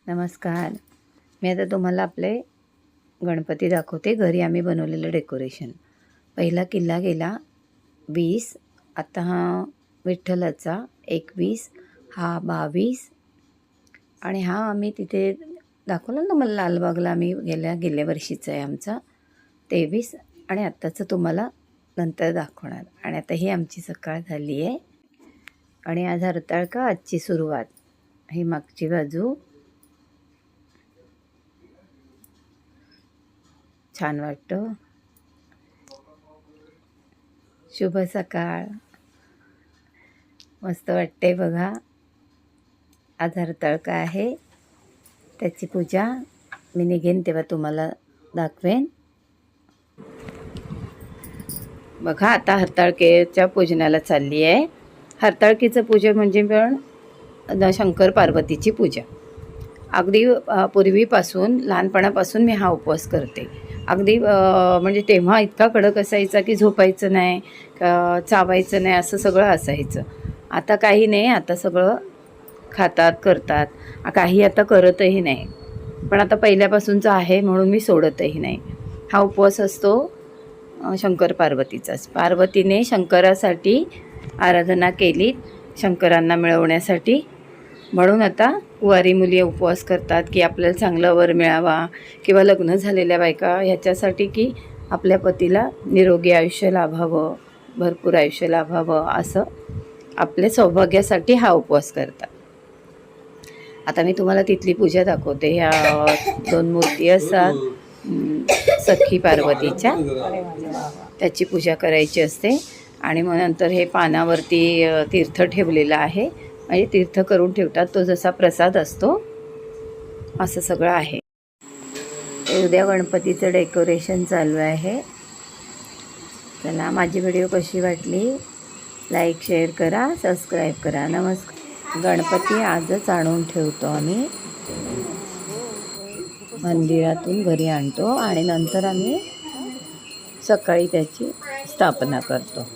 नमस्कार. मी आता तुम्हाला आपले गणपती दाखवते. घरी आम्ही बनवलेलं डेकोरेशन. पहिला किल्ला गेला 20, आता हा विठ्ठलाचा 21, हा 22 आणि हा आम्ही तिथे दाखवला ना मला लालबागला आम्ही गेल्या वर्षीचा आहे आमचा 23 आणि आत्ताचं तुम्हाला नंतर दाखवणार. आणि आता ही आमची सकाळ झाली आहे आणि आज हरताळका, आजची सुरुवात. ही मागची बाजू छान वाटतं. शुभ सकाळ. मस्त वाटते बघा. आज हरताळका आहे, त्याची पूजा मी निघेन तेव्हा तुम्हाला दाखवेन. बघा आता हरताळकेच्या पूजनाला चालली आहे. हरताळकीचं पूजन म्हणजे पण शंकर पार्वतीची पूजा. अगदी पूर्वीपासून लहानपणापासून मी हा उपवास करते. अगदी म्हणजे तेव्हा इतका कडक असायचा की झोपायचं नाही, चावायचं नाही, असं सगळं असायचं. आता काही नाही, आता सगळं खातात करतात. काही आता करतही नाही, पण आता पहिल्यापासूनचा आहे म्हणून मी सोडतही नाही. हा उपवास असतो शंकर पार्वतीचाच. पार्वतीने शंकरासाठी आराधना केली, शंकरांना मिळवण्यासाठी. म्हणून आता कुवारी मुली उपवास करतात की आपल्याला चांगला वर मिळावा, किंवा लग्न झालेल्या बायका ह्याच्यासाठी की आपल्या पतीला निरोगी आयुष्य लाभावं, भरपूर आयुष्य लाभावं, असं आपल्या सौभाग्यासाठी हा उपवास करतात. आता मी तुम्हाला तिथली पूजा दाखवते. ह्या 2 मूर्ती असतात सखी पार्वतीच्या, त्याची पूजा करायची असते. आणि मग नंतर हे पानावरती तीर्थ ठेवलेलं आहे, म्हणजे तीर्थ करून ठेवतात, तो जसा प्रसाद असतो असं सगळं आहे. उद्या गणपतीचं डेकोरेशन चालू आहे. चला, माझी व्हिडिओ कशी वाटली लाईक शेअर करा, सबस्क्राईब करा. नमस्कार. गणपती आजच आणून ठेवतो आम्ही, मंदिरातून घरी आणतो आणि नंतर आम्ही सकाळी त्याची स्थापना करतो.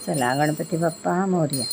चला, गणपती बाप्पा मोरया.